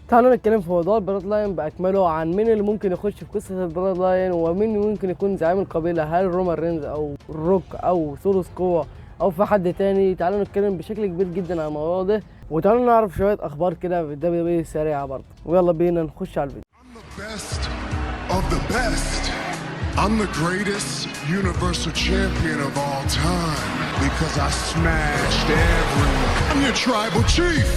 تعالوا نتكلم في موضوع البلاد لاين باكمله، عن مين اللي ممكن يخش في قصه البلاد لاين ومين ممكن يكون زعيم القبيله، هل رومان رينز او روك او سولو سكوا او في حد تاني. تعالوا نتكلم بشكل كبير جدا عن الموضوع ده، وتعالوا نعرف شويه اخبار كده في الدبليو دبليو سريعه برضه، ويلا بينا نخش على الفيديو. I'm the best of the best. I'm the greatest universal champion of all time because I smashed everyone. I'm your tribal chief.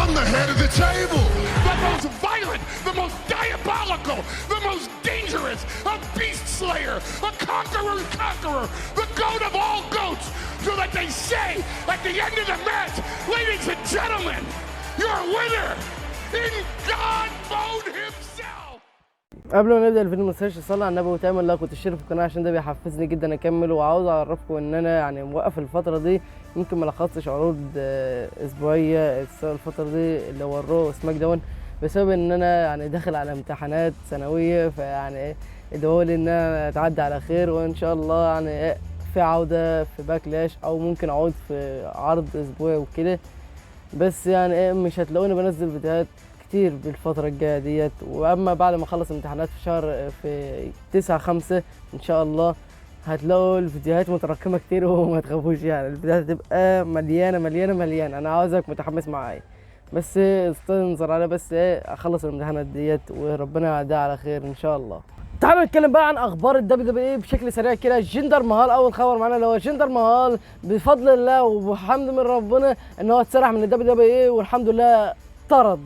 I'm the head of the table. The most violent, the most diabolical, the most dangerous, a beast slayer, a conqueror's conqueror, the goat of all goats. So that they say at the end of the match, ladies and gentlemen, your winner in God mode himself. قبل ما نبدا الفيديو ما تنساش تصلي على النبي وتعمل لايك وتشترك في القناه عشان ده بيحفزني جدا اكمل. وعاوز اعرفكم ان انا يعني موقف الفتره دي، يمكن ما لخصتش عروض اسبوعيه الفتره دي اللي هو الرو وسماك داون، بسبب ان انا يعني داخل على امتحانات ثانويه، فيعني ادعوا لي ان انا اتعدي على خير، وان شاء الله يعني في عوده في باكلاش او ممكن اعود في عرض اسبوعي وكده. بس يعني مش هتلاقوني بنزل فيديوهات كتير بالفترة الجاية ديت، واما بعد ما اخلص امتحانات في شهر في 9/5 ان شاء الله هتلاقوا الفيديوهات متراكمة كتير وما تخافوش، يعني الفيديوهات هتبقى مليانة مليانة مليانة. انا عاوزك متحمس معايا، بس استنظر على بس اخلص الامتحانات ديت وربنا يعديها على خير ان شاء الله. تعالوا نتكلم بقى عن اخبار الدبليو دبليو اي بشكل سريع كده. جندر مهال اول خبر معانا اللي هو جندر مهال، بفضل الله وبحمد من ربنا ان هو اتسرح من الدبليو دبليو اي والحمد لله طرد،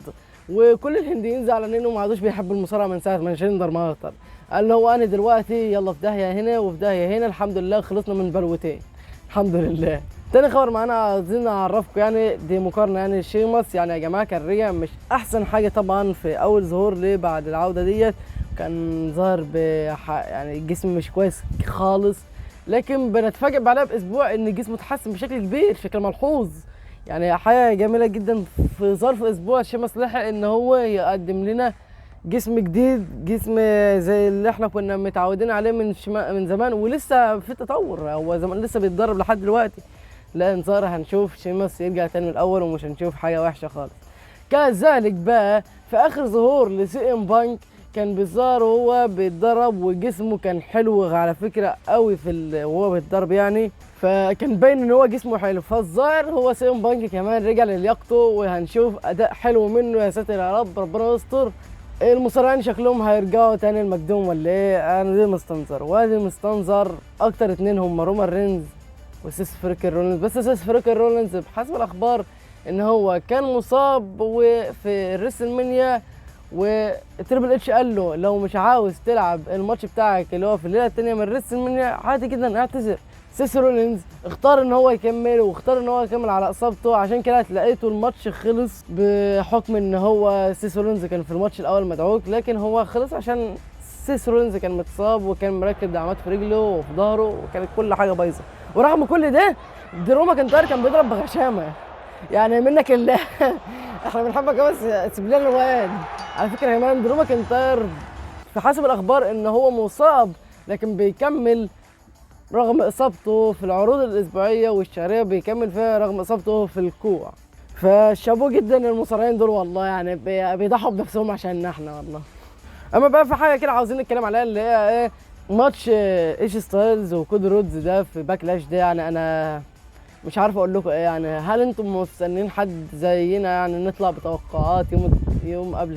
وكل الهنديين زعلانين وما عادوش بيحبوا المصارعه من ساعه ما جندر مهال طرد. قال له هو انا دلوقتي يلا في داهيه هنا وفي داهيه هنا، الحمد لله خلصنا من بلوتين الحمد لله. تاني خبر معانا عايزين نعرفكم يعني دي مقارنه، يعني شيماس يعني يا جماعه كان رجع مش احسن حاجه طبعا في اول ظهور ليه بعد العوده ديت، كان ظاهر يعني الجسم مش كويس خالص، لكن بنتفاجئ بعدها باسبوع ان جسمه اتحسن بشكل كبير بشكل ملحوظ. يعني حاجه جميله جدا في ظرف اسبوع شيماس لحق ان هو يقدم لنا جسم جديد، جسم زي اللي احنا كنا متعودين عليه من زمان، ولسه في تطور، هو زمان لسه بيتدرب لحد دلوقتي. لا انظار هنشوف شيماس يرجع تاني من الاول ومش هنشوف حاجه وحشه خالص. كذلك بقى في اخر ظهور لسي ام بانك كان بيظهر وهو بيتدرب وجسمه كان حلو على فكره قوي وهو بيتدرب يعني، فكان باين ان هو جسمه حلو. فالظاهر هو سي ام بانك كمان رجع للياقته وهنشوف اداء حلو منه يا ساتر يا رب، ربنا يستر. المصارعين شكلهم هيرجعوا تاني المقدوم ولا ايه؟ انا دي مستنظر وادي مستنظر. اكتر اتنين هم رومان رينز وسيس فريكر رولينز، بس سيس فريكر رولينز بحسب الاخبار ان هو كان مصاب وفي الريسلمانيا، وتريبل اتش قال له لو مش عاوز تلعب الماتش بتاعك اللي هو في الليله الثانيه من الريسلمانيا عادي جدا اعتذر. سيس رولينز اختار ان هو يكمل واختار ان هو يكمل على اصابته، عشان كده لقيته الماتش خلص بحكم ان هو سيس رولينز كان في الماتش الاول مدعوك، لكن هو خلص عشان سيس رولينز كان متصاب وكان مركب دعامات في رجله وفي ظهره وكانت كل حاجه بايظه. ورغم كل ده درو ماكنتاير كان بيضرب بغشامه، يعني منك الله احنا بنحبك بس سيب لنا الواد. على فكره يا مان درو ماكنتاير في حسب الاخبار ان هو مصاب لكن بيكمل رغم اصابته في العروض الاسبوعيه والشهريه، بيكمل فيها رغم اصابته في الكوع. فشابوه جدا المصارعين دول والله، يعني بيضحوا بنفسهم عشان احنا والله. اما بقى في حاجه كده عاوزين نتكلم عليها اللي هي ايه، ماتش ايش ستايلز وكودي رودز ده في باكلاش ده. يعني انا مش عارف اقول لكم ايه، يعني هل انتم مستنيين حد زينا يعني نطلع بتوقعات يوم قبل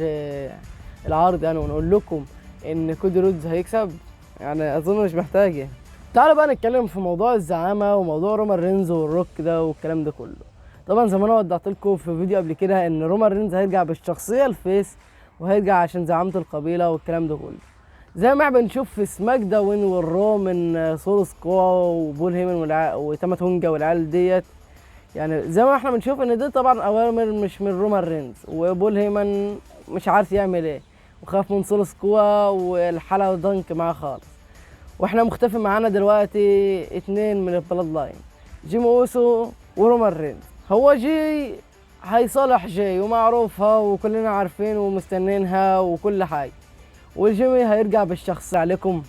العرض يعني ونقول لكم ان كودي رودز هيكسب؟ يعني اظن مش محتاجه. تعالوا بقى نتكلم في موضوع الزعامه وموضوع رومان رينز والروك ده والكلام ده كله. طبعا زي ما انا وضحت لكم في فيديو قبل كده ان رومان رينز هيرجع بالشخصيه الفيس وهيرجع عشان زعامه القبيله والكلام ده كله، زي ما احنا بنشوف في سماك داون والرو من سولو سكوا وبول هيمن وتاما تونجا والعيال ديت. يعني زي ما احنا بنشوف ان دي طبعا اوامر مش من رومان رينز، وبول هيمن مش عارف يعمل ايه وخاف من سولو سكوا والحلقه ضنك معاه خالص. واحنا مختفي معانا دلوقتي اتنين من البلاد لاين، جيمي اوسو ورومان رينز. هو جي هيصالح جاي ومعروفها وكلنا عارفين ومستنينها وكل حاجه، والجيمي هيرجع بالشخص عليكم.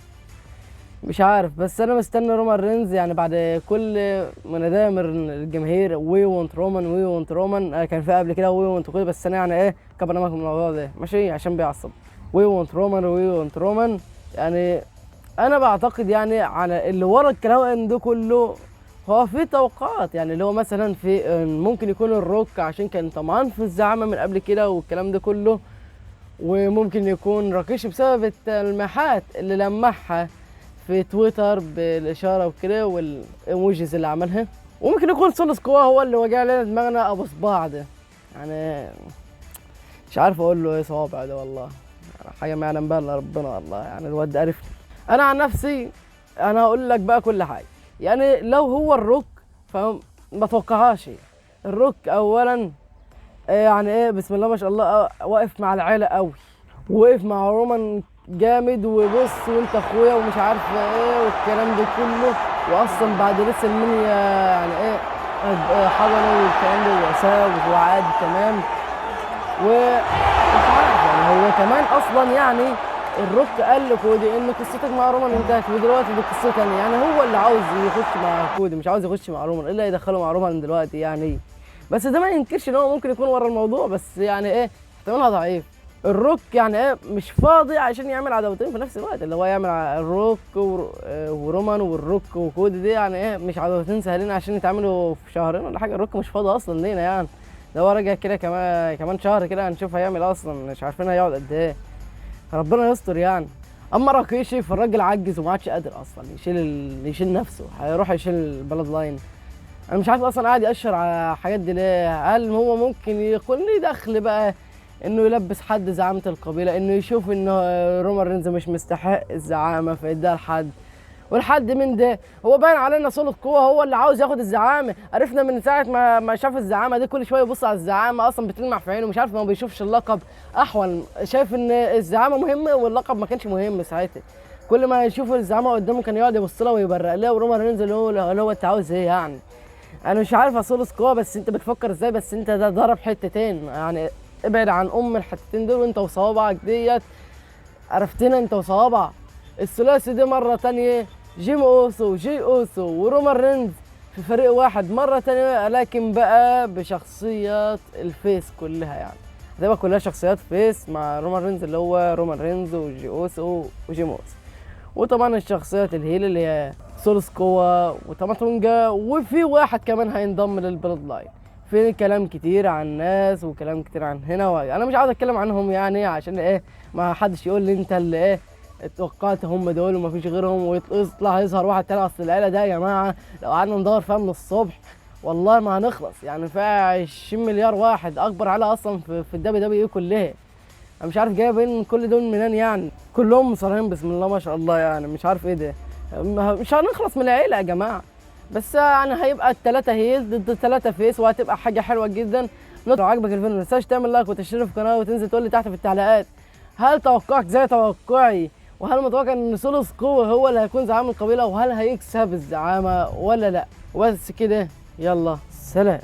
مش عارف، بس انا مستني رومان رينز يعني بعد كل مناداه من الجماهير وي وونت رومان وي وونت رومان. كان في قبل كده وي وونت كده، بس انا يعني ايه كبر دماغك من الموضوع ده ماشي عشان بيعصب. وي وونت رومان وي وونت رومان يعني. انا بعتقد يعني على اللي ورا الكلام ده كله هو في توقعات، يعني اللي هو مثلا في ممكن يكون الروك عشان كان طمعان في الزعامه من قبل كده والكلام ده كله، وممكن يكون راكيش بسبب التلميحات اللي لمحها في تويتر بالاشاره وكده والايموجيز اللي عملها، وممكن يكون سولو سكوا هو اللي وجع لنا دماغنا ابو صباع ده. يعني مش عارف اقول له ايه صوابع ده والله، يعني حاجه ما يعلم بها الا ربنا والله. يعني الواد ده عرفني. انا عن نفسي انا هقول لك بقى كل حاجه، يعني لو هو الروك فما اتوقعهاش. الروك اولا يعني ايه بسم الله ما شاء الله واقف مع العيله قوي، وقف مع رومان جامد وبص وانت اخويا ومش عارف ايه والكلام ده كله. واصلا بعد لسه المنيا يعني ايه حضنه والكلام ده وساب وعاد تمام. ومش عارف يعني هو كمان اصلا يعني الروك قال لكودي ان قصتك مع رومان انتهت ودلوقتي دي قصه ثانيه. يعني هو اللي عاوز يخش مع كودي، مش عاوز يخش مع رومان الا يدخله مع رومان دلوقتي يعني. بس ده ما ينكرش ان هو ممكن يكون ورا الموضوع، بس يعني ايه احتمالها ضعيف. الروك يعني ايه مش فاضي عشان يعمل عداوتين في نفس الوقت، اللي هو يعمل الروك ورومان والروك وكودي دي يعني ايه مش عداوتين سهلين عشان يتعملوا في شهرين ولا حاجه. الروك مش فاضي اصلا لينا يعني، ده هو راجع كده كمان شهر كده هنشوف هيعمل اصلا، مش عارفين هيقعد قد ايه. ربنا يستر يعني. اما راكيشي فالراجل عجز وما عادش قادر اصلا يشيل نفسه، هيروح يشيل البلد لاين. انا مش عارف اصلا قاعد يأشر على الحاجات دي ليه. هل هو ممكن يكون ليه دخل بقى انه يلبس حد زعامة القبيلة، انه يشوف انه رومان رينز مش مستحق الزعامة فيديها لحد، والحد من ده هو باين علينا سلطة قوة هو اللي عاوز ياخد الزعامة. عرفنا من ساعة ما شاف الزعامة دي كل شوية يبص على الزعامة اصلا بتلمع في عينه، مش عارف ما بيشوفش اللقب احول، شايف ان الزعامة مهمة واللقب ما كانش مهم ساعتها. كل ما يشوف الزعامة قدامه كان يقعد يبص لها ويبرق لها، ورومان رينز اللي هو انت عاوز ايه يعني. انا مش عارف اسولو سكوا بس انت بتفكر ازاي، بس انت ده ضرب حتتين يعني. ابعد عن الحتتين دول وانت وصوابعك ديت، عرفتنا انت وصوابع. الثلاثي دي مره تانية جيم اوسو وجي اوسو ورومان رينز في فريق واحد مره تانية، لكن بقى بشخصيات الفيس كلها. يعني هتبقى كلها شخصيات فيس مع رومان رينز اللي هو رومان رينز وجي اوسو وجيم اوسو، وطبعا الشخصيات الهيل اللي هي سولو سكوا وتاماتونجا، وفي واحد كمان هينضم للبلد لاين. في كلام كتير عن ناس وكلام كتير عن هنا انا مش عاوز اتكلم عنهم يعني عشان ايه ما حدش يقول لي انت اللي ايه اتوقعت هم دول وما فيش غيرهم ويطلع يظهر واحد تاني. اصل العيله ده يا جماعه لو قعدنا ندور فيها من الصبح والله ما هنخلص. يعني فيها 20 مليار واحد، اكبر عيله اصلا في الدبليو دبليو اي كلها. انا مش عارف جايبين كل دول منين يعني، كلهم مصارعين بسم الله ما شاء الله. يعني مش عارف ايه ده، مش هنخلص من العيله يا جماعه. بس يعني هيبقى الثلاثه هيل ضد الثلاثه فيس وهتبقى حاجه حلوه جدا. لو عجبك الفيديو ما تنساش تعمل لايك وتشترك في القناه وتنزل تقول لي تحت في التعليقات هل توقعك زي توقعي، وهل متوقع ان سولو سكوا هو اللي هيكون زعيم القبيله، وهل هيكسب الزعامه ولا لا. وبس كده، يلا سلام.